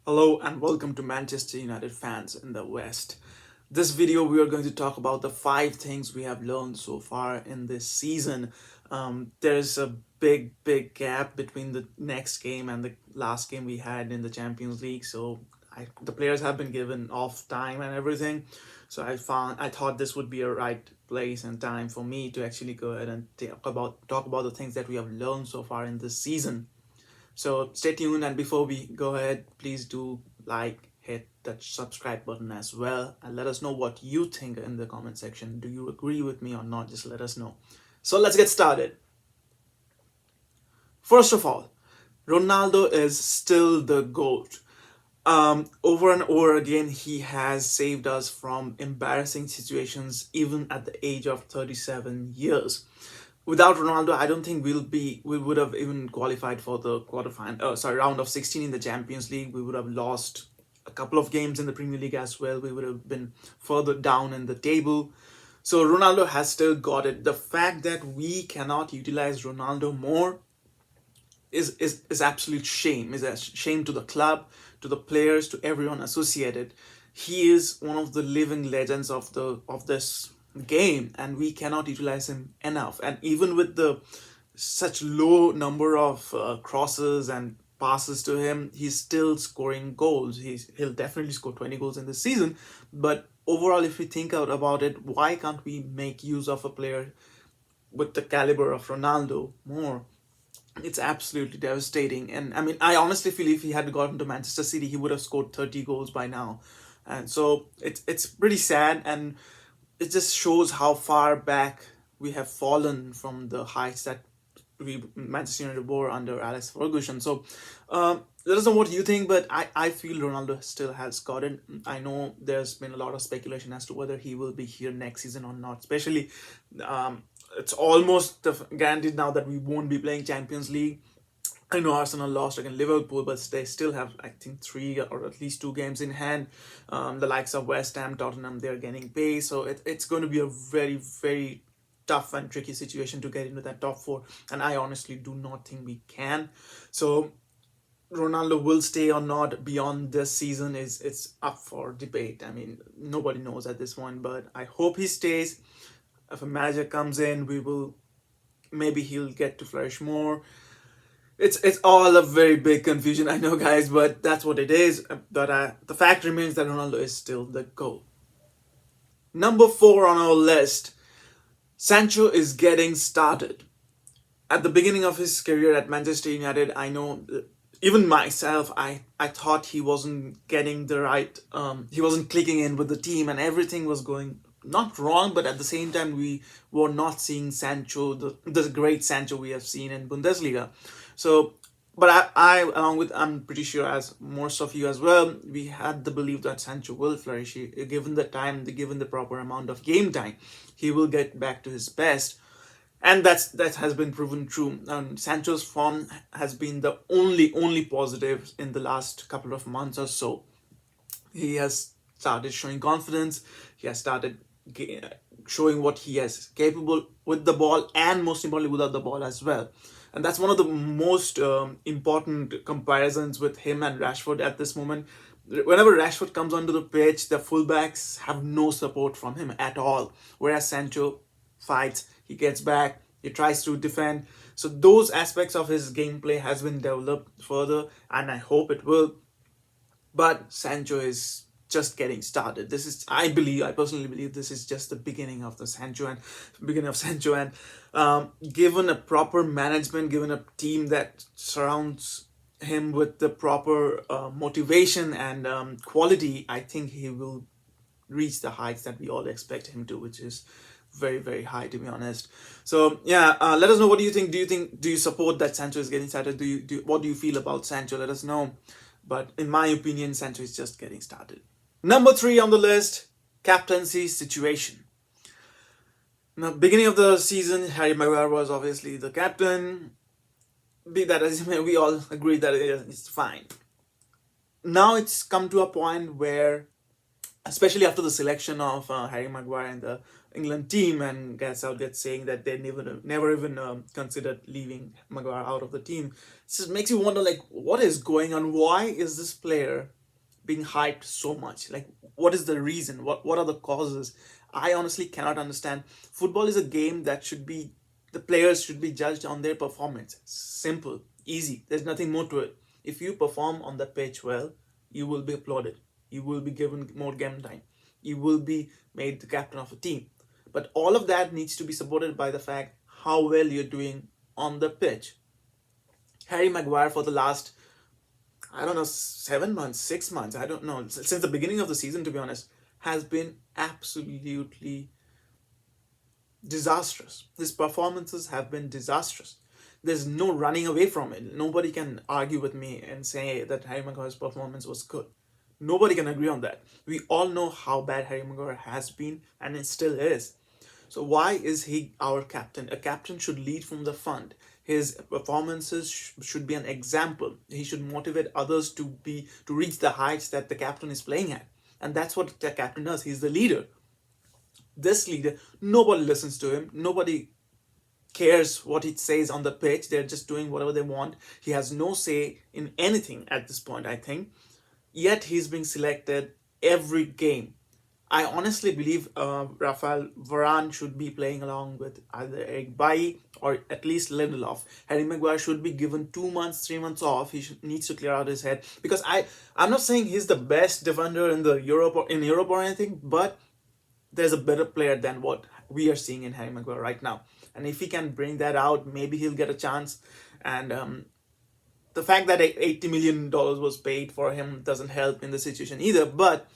Hello and welcome to Manchester United fans in the West. This video we are going to talk about the 5 things we have learned so far in this season. There's a big gap between the next game and the last game we had in the Champions League. So the players have been given off time and everything. So I thought this would be a right place and time for me to actually go ahead and talk about the things that we have learned so far in this season. So stay tuned, and before we go ahead, please do hit that subscribe button as well, and let us know what you think in the comment section. Do you agree with me or not? Just let us know. So let's get started. First of all, Ronaldo is still the GOAT. Over and over again, he has saved us from embarrassing situations, even at the age of 37 years. Without Ronaldo, I don't think we would have even qualified for the round of 16 in the Champions League. We would have lost a couple of games in the Premier League as well. We would have been further down in the table. So Ronaldo has still got it. The fact that we cannot utilize Ronaldo more is absolute shame. Is a shame to the club, to the players, to everyone associated. He is one of the living legends of this game, and we cannot utilize him enough. And even with the such low number of crosses and passes to him, he's still scoring goals. He'll definitely score 20 goals in this season. But overall, if we think out about it, why can't we make use of a player with the caliber of Ronaldo more? It's absolutely devastating. And I mean, I honestly feel if he had gotten to Manchester City, he would have scored 30 goals by now. And so it's pretty sad, and it just shows how far back we have fallen from the heights that Manchester United bore under Alex Ferguson. So let us know what you think, but I feel Ronaldo still has got it. I know there's been a lot of speculation as to whether he will be here next season or not, especially it's almost guaranteed now that we won't be playing Champions League. I know Arsenal lost against Liverpool, but they still have, I think, 3 or at least 2 games in hand. The likes of West Ham, Tottenham, they're getting pace. So it's going to be a very tough and tricky situation to get into that top 4. And I honestly do not think we can. So Ronaldo will stay or not beyond this season it's up for debate. I mean, nobody knows at this point, but I hope he stays. If a manager comes in, maybe he'll get to flourish more. It's all a very big confusion, I know, guys, but that's what it is. But the fact remains that Ronaldo is still the GOAT. Number 4 on our list, Sancho is getting started. At the beginning of his career at Manchester United, I know even myself, I thought he wasn't getting the right, he wasn't clicking in with the team, and everything was going not wrong, but at the same time we were not seeing Sancho, the great Sancho we have seen in Bundesliga. So but I along with, I'm pretty sure as most of you as well, we had the belief that Sancho will flourish. Given the time, given the proper amount of game time, he will get back to his best. And that has been proven true. Sancho's form has been the only positive in the last couple of months or so. He has started showing confidence. He has started showing what he is capable with the ball, and most importantly without the ball as well. And that's one of the most important comparisons with him and Rashford at this moment. Whenever Rashford comes onto the pitch, the fullbacks have no support from him at all. Whereas Sancho fights, he gets back, he tries to defend. So those aspects of his gameplay has been developed further, and I hope it will. But Sancho is just getting started. I personally believe this is just the beginning of Sancho, and given a proper management, given a team that surrounds him with the proper motivation and quality, I think he will reach the heights that we all expect him to, which is very high, to be honest. So yeah, let us know what do you think. Do you support that Sancho is getting started? What do you feel about Sancho? Let us know. But in my opinion, Sancho is just getting started. Number 3 on the list, captaincy situation. Now, beginning of the season, Harry Maguire was obviously the captain. Be that as it may, we all agree that it's fine. Now it's come to a point where, especially after the selection of Harry Maguire and the England team, and Gareth Southgate saying that they never even considered leaving Maguire out of the team, it just makes you wonder, like, what is going on? Why is this player being hyped so much? Like, what is the reason? What are the causes? I honestly cannot understand. Football is a game that should be, the players should be judged on their performance. Simple, easy. There's nothing more to it. If you perform on the pitch well, you will be applauded. You will be given more game time. You will be made the captain of a team. But all of that needs to be supported by the fact how well you're doing on the pitch. Harry Maguire, for the last, I don't know, 7 months, 6 months, I don't know, since the beginning of the season, to be honest, has been absolutely disastrous. His performances have been disastrous. There's no running away from it. Nobody can argue with me and say that Harry Maguire's performance was good. Nobody can agree on that. We all know how bad Harry Maguire has been, and it still is. So why is he our captain? A captain should lead from the front. His performances should be an example. He should motivate others to reach the heights that the captain is playing at. And that's what the captain does. He's the leader. This leader, nobody listens to him. Nobody cares what he says on the pitch. They're just doing whatever they want. He has no say in anything at this point, I think. Yet he's being selected every game. I honestly believe Rafael Varane should be playing along with either Eric Bailly or at least Lindelof. Harry Maguire should be given 2 months, 3 months off. Needs to clear out his head, because I'm not saying he's the best defender in Europe or anything, but there's a better player than what we are seeing in Harry Maguire right now. And if he can bring that out, maybe he'll get a chance. And the fact that $80 million was paid for him doesn't help in the situation either. But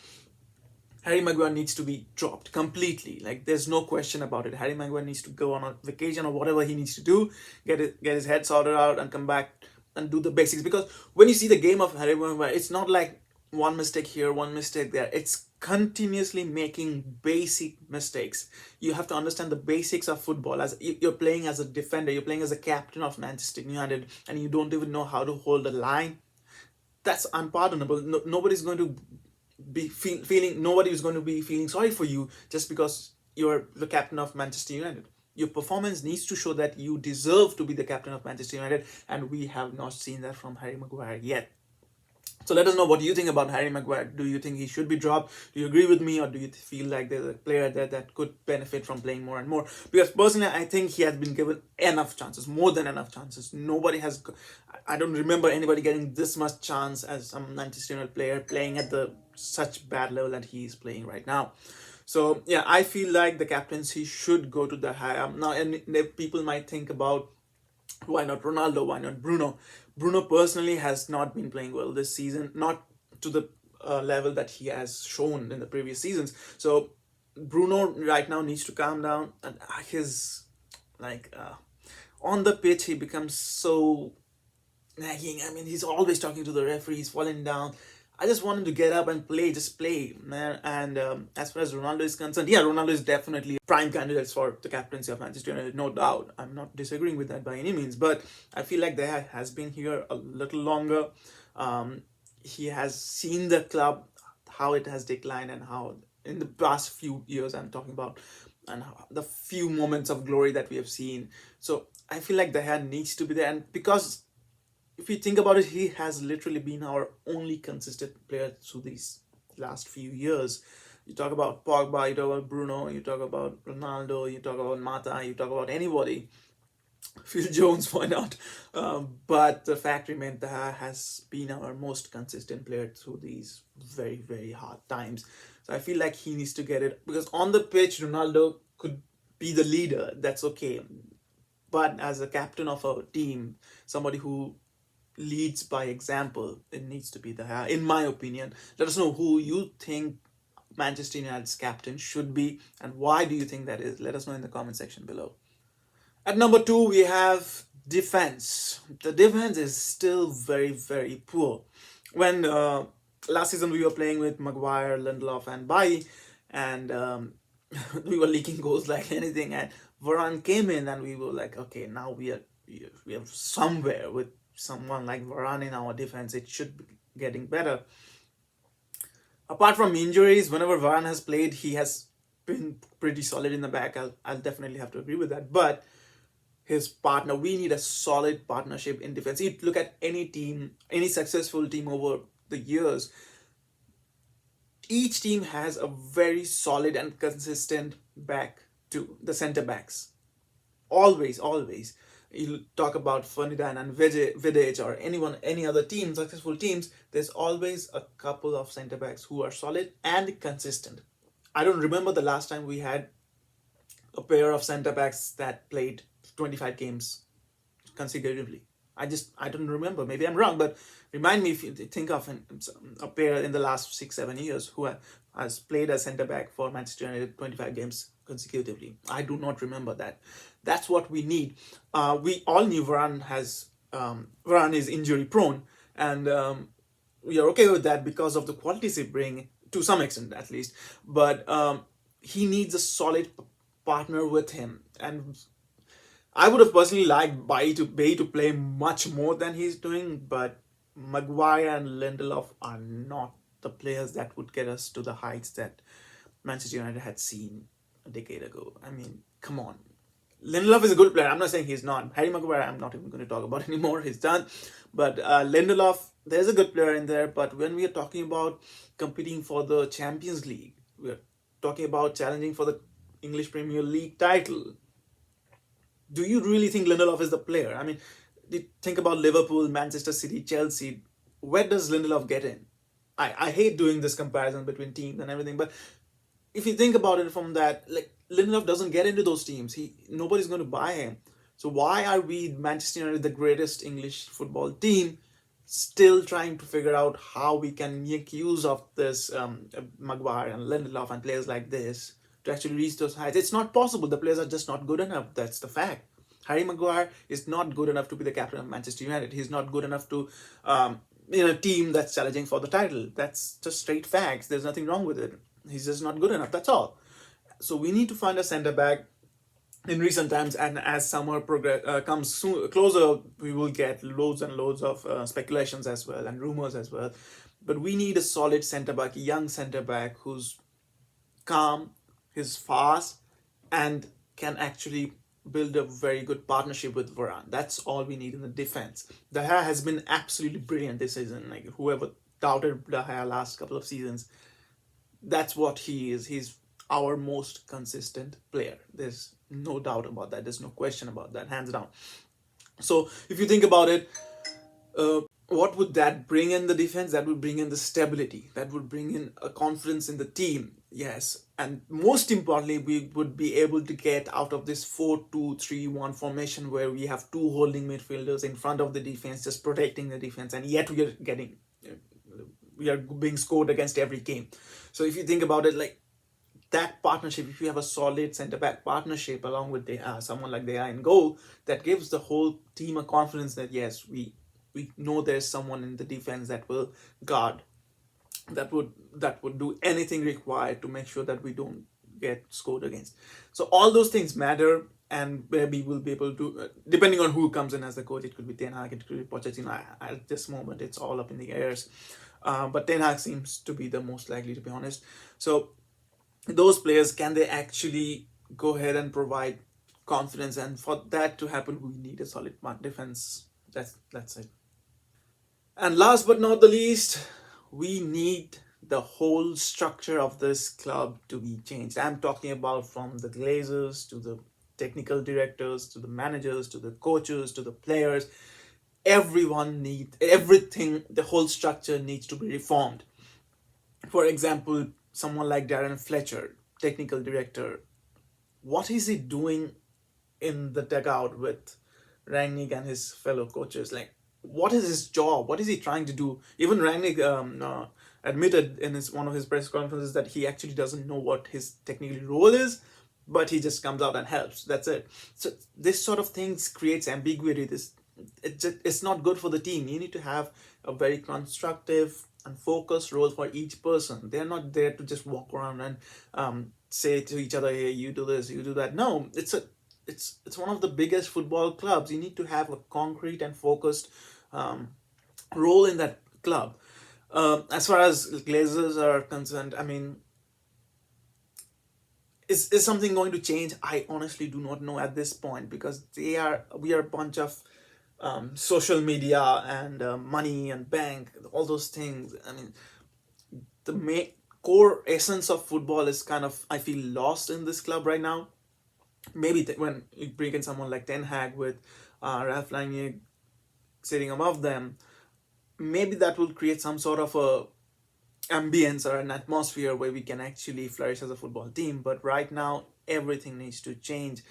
Harry Maguire needs to be dropped completely. Like, there's no question about it. Harry Maguire needs to go on a vacation or whatever he needs to do, get his head sorted out and come back and do the basics. Because when you see the game of Harry Maguire, it's not like one mistake here, one mistake there. It's continuously making basic mistakes. You have to understand the basics of football. As you're playing as a defender, you're playing as a captain of Manchester United, and you don't even know how to hold a line. That's unpardonable. Nobody's going to be feeling sorry for you just because you're the captain of Manchester United. Your performance needs to show that you deserve to be the captain of Manchester United, and we have not seen that from Harry Maguire yet. So let us know what you think about Harry Maguire. Do you think he should be dropped? Do you agree with me, or do you feel like there's a player there that could benefit from playing more and more? Because personally, I think he has been given enough chances, more than enough chances. Nobody has, I don't remember anybody getting this much chance as some Manchester United player playing at the such bad level that he is playing right now. So yeah, I feel like the captaincy should go to the high. Now, and people might think about, why not Ronaldo? Why not Bruno? Bruno personally has not been playing well this season, not to the level that he has shown in the previous seasons. So Bruno right now needs to calm down. And his, on the pitch, he becomes so nagging. I mean, he's always talking to the referee. He's falling down. I just want him to get up and play, just play, man. And as far as Ronaldo is concerned, yeah, Ronaldo is definitely prime candidates for the captaincy of Manchester United, no doubt. I'm not disagreeing with that by any means, but I feel like there has been here a little longer. He has seen the club, how it has declined, and how in the past few years I'm talking about, and how the few moments of glory that we have seen. So I feel like the hand needs to be there, and because if you think about it, he has literally been our only consistent player through these last few years. You talk about Pogba, you talk about Bruno, you talk about Ronaldo, you talk about Mata, you talk about anybody. Phil Jones, why not? But the fact remains that has been our most consistent player through these very, very hard times. So I feel like he needs to get it, because on the pitch, Ronaldo could be the leader. That's okay. But as a captain of a team, somebody who leads by example, it needs to be the, in my opinion. Let us know who you think Manchester United's captain should be, and why do you think that is. Let us know in the comment section below. At number 2, we have defense. The defense is still very, very poor. When last season we were playing with Maguire, Lindelof and Bailly, and we were leaking goals like anything, and Varane came in and we were like, okay, now we are somewhere with someone like Varane in our defense. It should be getting better. Apart from injuries, whenever Varane has played, he has been pretty solid in the back. I'll definitely have to agree with that. But his partner, we need a solid partnership in defense. You look at any team, any successful team over the years, each team has a very solid and consistent back to the center backs. Always, always. You talk about Ferdinand and Vidic or anyone, any other team, successful teams, there's always a couple of center backs who are solid and consistent. I don't remember the last time we had a pair of center backs that played 25 games consecutively. I don't remember. Maybe I'm wrong, but remind me if you think of a pair in the last 6 7 years who has played as centre back for Manchester United 25 games consecutively. I do not remember that. That's what we need. We all knew Varane is injury prone, and we are okay with that because of the qualities he bring to some extent at least. But he needs a solid partner with him, and I would have personally liked Bay to play much more than he's doing, but Maguire and Lindelof are not the players that would get us to the heights that Manchester United had seen a decade ago. I mean, come on. Lindelof is a good player. I'm not saying he's not. Harry Maguire, I'm not even going to talk about anymore. He's done. But Lindelof, there's a good player in there. But when we are talking about competing for the Champions League, we're talking about challenging for the English Premier League title. Do you really think Lindelof is the player? I mean, think about Liverpool, Manchester City, Chelsea. Where does Lindelof get in? I hate doing this comparison between teams and everything, but if you think about it from that, like Lindelof doesn't get into those teams. Nobody's going to buy him. So why are we, Manchester United, the greatest English football team, still trying to figure out how we can make use of this Maguire and Lindelof and players like this to actually reach those heights? It's not possible. The players are just not good enough. That's the fact. Harry Maguire is not good enough to be the captain of Manchester United. He's not good enough to in a team that's challenging for the title. That's just straight facts. There's nothing wrong with it. He's just not good enough. That's all. So we need to find a centre back in recent times, and as summer comes closer, we will get loads and loads of speculations as well and rumors as well. But we need a solid centre back, a young centre back who's calm, is fast, and can actually build a very good partnership with Varane. That's all we need in the defense. De Gea has been absolutely brilliant this season. Like whoever doubted De Gea last couple of seasons, that's what he is. He's our most consistent player. There's no doubt about that. There's no question about that, hands down. So if you think about it, what would that bring in the defense? That would bring in the stability. That would bring in a confidence in the team. Yes. And most importantly, we would be able to get out of this 4-2-3-1 formation where we have two holding midfielders in front of the defense, just protecting the defense, and yet we are being scored against every game. So if you think about it, like that partnership, if you have a solid centre-back partnership along with someone like De Gea in goal, that gives the whole team a confidence that yes, we know there's someone in the defense that will guard, that would do anything required to make sure that we don't get scored against. So all those things matter, and maybe we'll be able to, depending on who comes in as the coach, it could be Ten Hag, it could be Pochettino. At this moment, it's all up in the airs. But Ten Hag seems to be the most likely, to be honest. So those players, can they actually go ahead and provide confidence? And for that to happen, we need a solid defense. That's it. And last but not the least, we need the whole structure of this club to be changed. I'm talking about from the Glazers to the technical directors to the managers to the coaches to the players. Everything, the whole structure needs to be reformed. For example, someone like Darren Fletcher, technical director, what is he doing in the dugout with Rangnick and his fellow coaches? Like, what is his job? What is he trying to do? Even Rangnick admitted in one of his press conferences that he actually doesn't know what his technical role is, but he just comes out and helps. That's it. So this sort of things creates ambiguity. It's not good for the team. You need to have a very constructive and focused role for each person. They're not there to just walk around and say to each other, "Hey, you do this, you do that." No, it's one of the biggest football clubs. You need to have a concrete and focused role in that club. As far as Glazers are concerned, I mean, is something going to change? I honestly do not know at this point, because we are a bunch of social media and money and bank, all those things. I mean, the core essence of football is kind of, I feel, lost in this club right now. Maybe when you bring in someone like Ten Hag with Ralph Rangnick sitting above them, maybe that will create some sort of a ambience or an atmosphere where we can actually flourish as a football team. But right now, everything needs to change.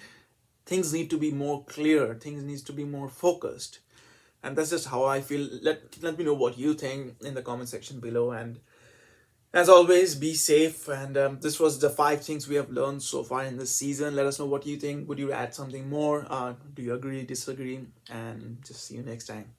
Things need to be more clear. Things needs to be more focused. And that's just how I feel. Let me know what you think in the comment section below. And as always, be safe. And this was the 5 things we have learned so far in this season. Let us know what you think. Would you add something more? Do you agree, disagree? And just see you next time.